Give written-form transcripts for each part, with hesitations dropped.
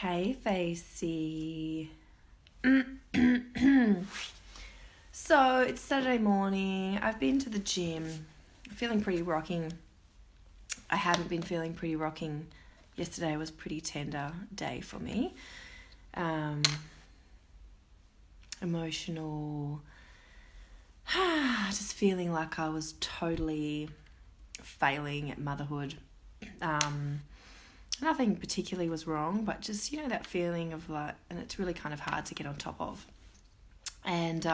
Hey, Facey. So, it's Saturday morning. I've been to the gym. Feeling pretty rocking. I haven't been feeling pretty rocking. Yesterday was a pretty tender day for me. Emotional. Just feeling like I was totally failing at motherhood. Nothing particularly was wrong, but just, that feeling of like, and it's really kind of hard to get on top of. And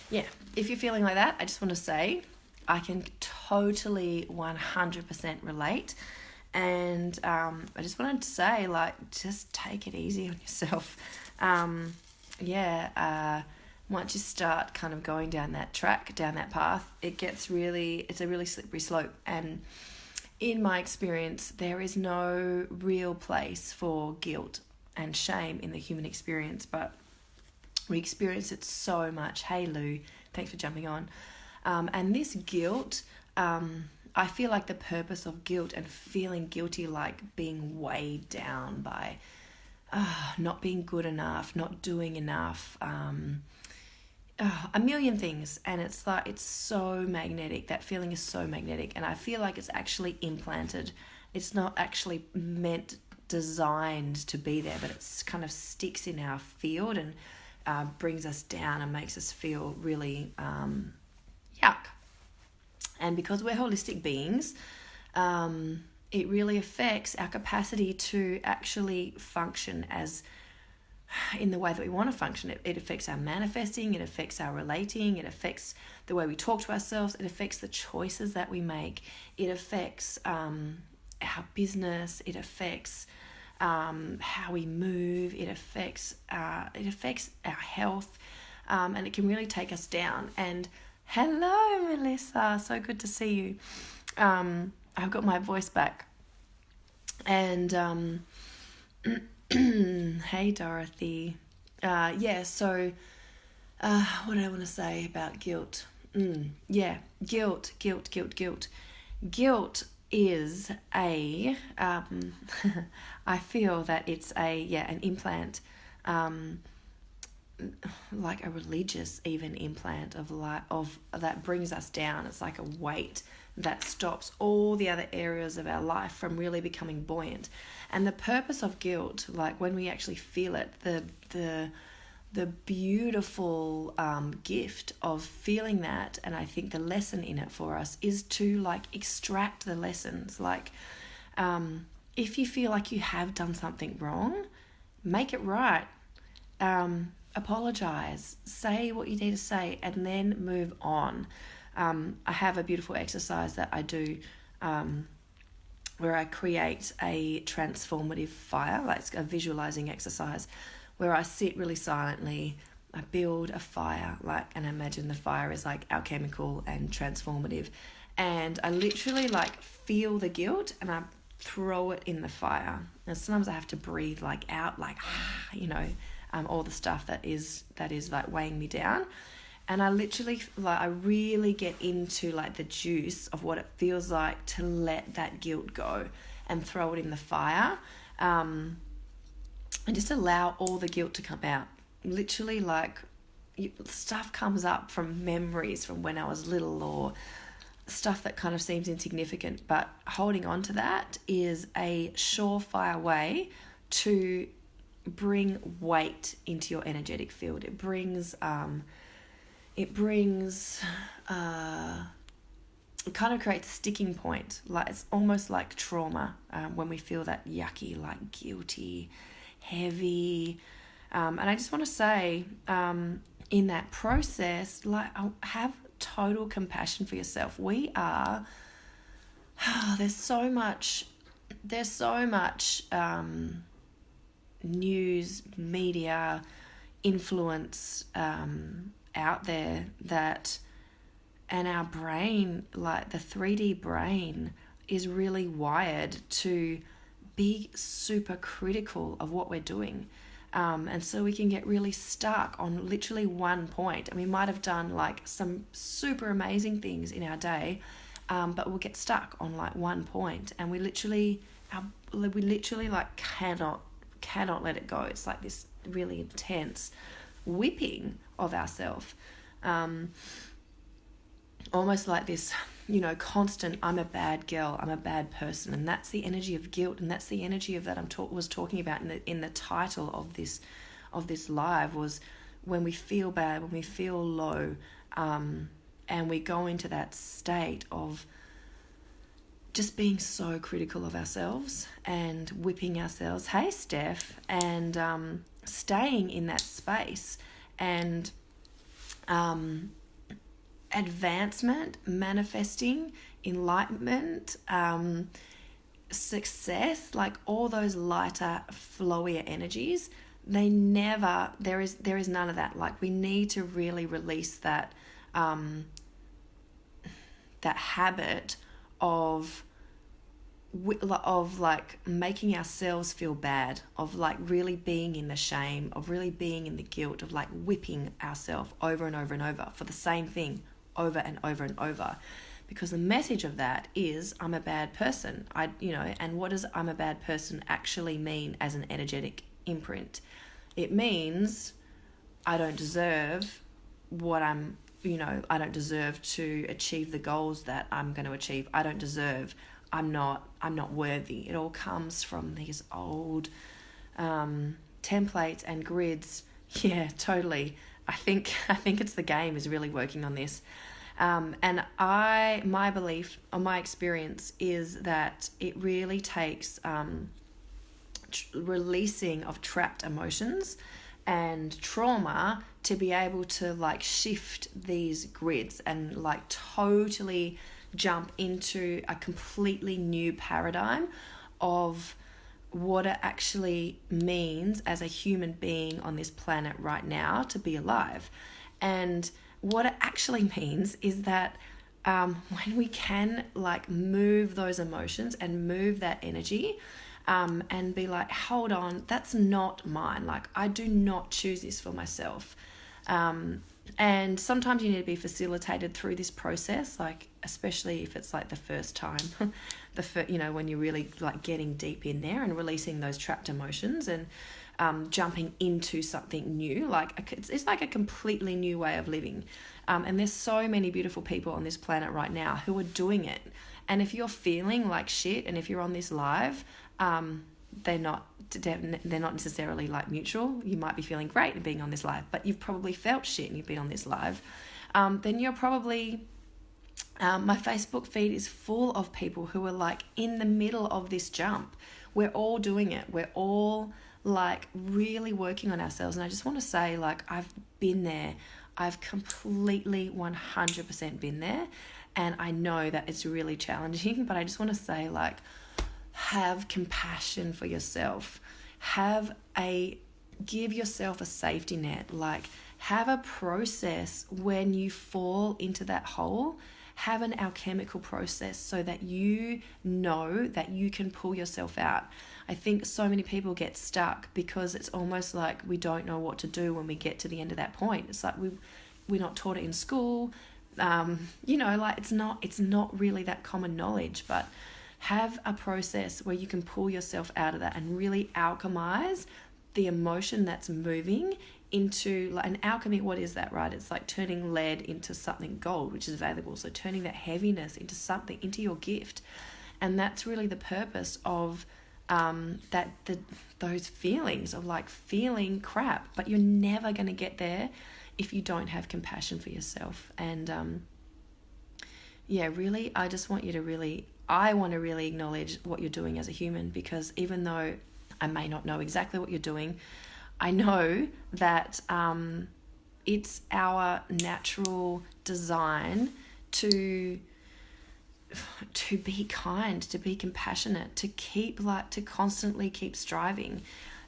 yeah, if you're feeling like that, I just want to say I can totally 100% relate. And I just wanted to say, just take it easy on yourself. Once you start kind of going down that track, down that path, it's a really slippery slope. And in my experience, there is no real place for guilt and shame in the human experience, but we experience it so much. Hey, Lou, thanks for jumping on. And this guilt, I feel like the purpose of guilt and feeling guilty, like being weighed down by not being good enough, not doing enough, a million things. And it's so magnetic. That feeling is so magnetic. And I feel like it's actually implanted. It's not actually designed to be there, but it's kind of sticks in our field and brings us down and makes us feel really yuck. And because we're holistic beings, it really affects our capacity to actually function as in the way that we want to function. It affects our manifesting, it affects our relating, it affects the way we talk to ourselves, it affects the choices that we make, it affects our business, it affects how we move, it affects our health, and it can really take us down. And hello, Melissa, so good to see you. I've got my voice back. And hey, Dorothy. What did I want to say about guilt? Guilt. Guilt is I feel that it's an implant, like a religious even implant of that brings us down. It's like a weight that stops all the other areas of our life from really becoming buoyant. And the purpose of guilt, like when we actually feel it, the beautiful gift of feeling that, and I think the lesson in it for us is to extract the lessons. If you feel like you have done something wrong, make it right. Apologize, say what you need to say, and then move on. I have a beautiful exercise that I do where I create a transformative fire, like a visualizing exercise, where I sit really silently, I build a fire, and imagine the fire is like alchemical and transformative, and I literally feel the guilt and I throw it in the fire. And sometimes I have to breathe out, all the stuff that is weighing me down. And I literally, I really get into the juice of what it feels like to let that guilt go and throw it in the fire, and just allow all the guilt to come out. Literally, stuff comes up from memories from when I was little, or stuff that kind of seems insignificant, but holding on to that is a surefire way to bring weight into your energetic field. It brings it kind of creates a sticking point. It's almost like trauma when we feel that yucky, guilty, heavy. And I just want to say, in that process, have total compassion for yourself. We are, there's so much news, media, influence out there and our brain, the 3D brain, is really wired to be super critical of what we're doing. And so we can get really stuck on literally one point. And we might have done some super amazing things in our day, but we'll get stuck on like one point, and we literally like cannot let it go. It's like this really intense whipping of ourselves, almost like this, constant, I'm a bad girl, I'm a bad person. And that's the energy of guilt, and that's the energy of that was talking about in the title of this live, was when we feel bad, when we feel low, and we go into that state of just being so critical of ourselves and whipping ourselves. Hey, Steph. And staying in that space, and advancement, manifesting, enlightenment, success, like all those lighter, flowier energies, there is none of that. Like, we need to really release that that habit of like making ourselves feel bad, of like really being in the shame, of really being in the guilt, of like whipping ourselves over and over and over for the same thing over and over and over. Because the message of that is, I'm a bad person. And what does I'm a bad person actually mean as an energetic imprint? It means I don't deserve what I don't deserve to achieve the goals that I'm going to achieve. I don't deserve, I'm not worthy. It all comes from these old templates and grids. Yeah, totally. I think it's the game is really working on this. And my belief or my experience is that it really takes releasing of trapped emotions and trauma to be able to like shift these grids and like totally jump into a completely new paradigm of what it actually means as a human being on this planet right now to be alive. And what it actually means is that when we can like move those emotions and move that energy, and be like, hold on, that's not mine. Like, I do not choose this for myself. And sometimes you need to be facilitated through this process, like especially if it's like the first time, when you're really like getting deep in there and releasing those trapped emotions and jumping into something new. Like it's like a completely new way of living. And there's so many beautiful people on this planet right now who are doing it. And if you're feeling like shit, and if you're on this live, they're not necessarily like mutual. You might be feeling great and being on this live, but you've probably felt shit and you've been on this live. Then you're probably, my Facebook feed is full of people who are like in the middle of this jump. We're all doing it. We're all like really working on ourselves. And I just want to say, like, I've been there. I've completely 100% been there. And I know that it's really challenging, but I just want to say, like, have compassion for yourself. Give yourself a safety net. Like, have a process when you fall into that hole. Have an alchemical process so that you know that you can pull yourself out. I think so many people get stuck because it's almost like we don't know what to do when we get to the end of that point. It's like we're not taught it in school. Like it's not really that common knowledge, but have a process where you can pull yourself out of that and really alchemize the emotion that's moving into, like, an alchemy. What is that, right? It's like turning lead into something gold, which is valuable. So turning that heaviness into something, into your gift. And that's really the purpose of those feelings of like feeling crap, but you're never going to get there if you don't have compassion for yourself. And really, I just want you to I want to really acknowledge what you're doing as a human, because even though I may not know exactly what you're doing, I know that it's our natural design to be kind, to be compassionate, to constantly keep striving.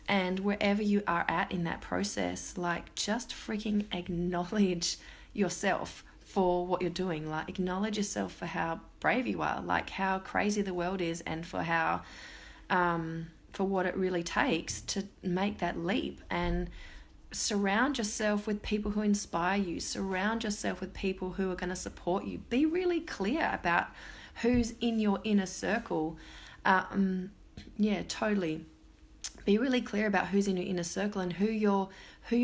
And wherever you are at in that process, like, just freaking acknowledge yourself for what you're doing. Like, acknowledge yourself for how brave you are, like how crazy the world is, and for how for what it really takes to make that leap. And surround yourself with people who inspire you. Surround yourself with people who are going to support you. Be really clear about who's in your inner circle. Yeah, totally. Be really clear about who's in your inner circle and who you're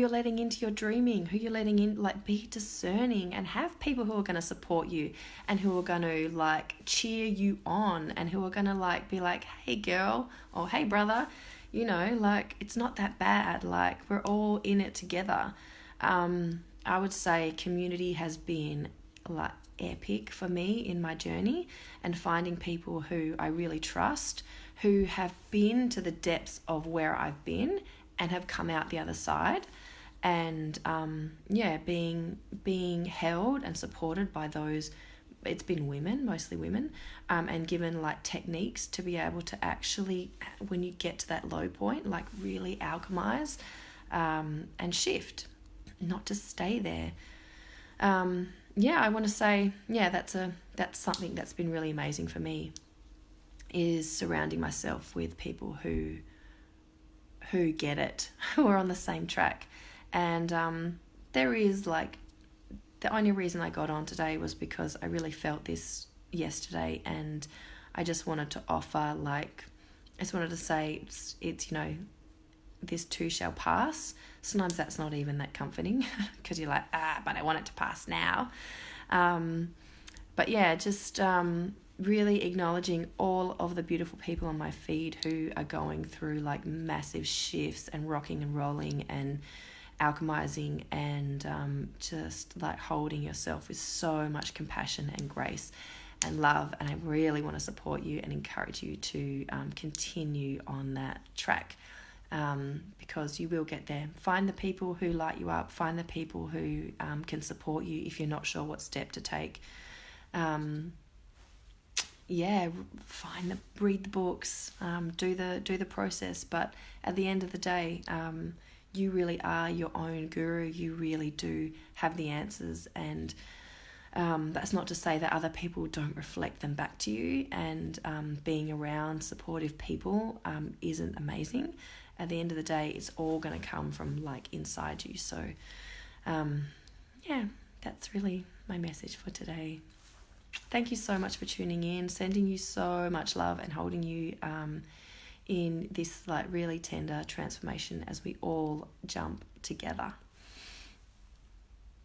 letting into your dreaming, who you're letting in. Like, be discerning and have people who are going to support you and who are going to like cheer you on and who are going to like be like, hey girl, or hey brother, you know, like, it's not that bad. Like, we're all in it together. I would say community has been like epic for me in my journey, and finding people who I really trust, who have been to the depths of where I've been and have come out the other side, and being held and supported by those. It's been women, mostly women, and given like techniques to be able to actually, when you get to that low point, like really alchemize and shift, not to stay there. I want to say, that's something that's been really amazing for me, is surrounding myself with people who get it, who are on the same track. And there is like, the only reason I got on today was because I really felt this yesterday, and I just wanted to offer, like, I just wanted to say it's you know, this too shall pass. Sometimes that's not even that comforting because you're like, but I want it to pass now. But yeah, just really acknowledging all of the beautiful people on my feed who are going through like massive shifts and rocking and rolling and alchemizing, and just like holding yourself with so much compassion and grace and love. And I really want to support you and encourage you to continue on that track, because you will get there. Find the people who light you up. Find the people who can support you if you're not sure what step to take. Read the books, do the process. But at the end of the day, you really are your own guru. You really do have the answers, and that's not to say that other people don't reflect them back to you, and being around supportive people isn't amazing. At the end of the day, it's all going to come from like inside you. So that's really my message for today. Thank you so much for tuning in, sending you so much love and holding you in this like really tender transformation as we all jump together.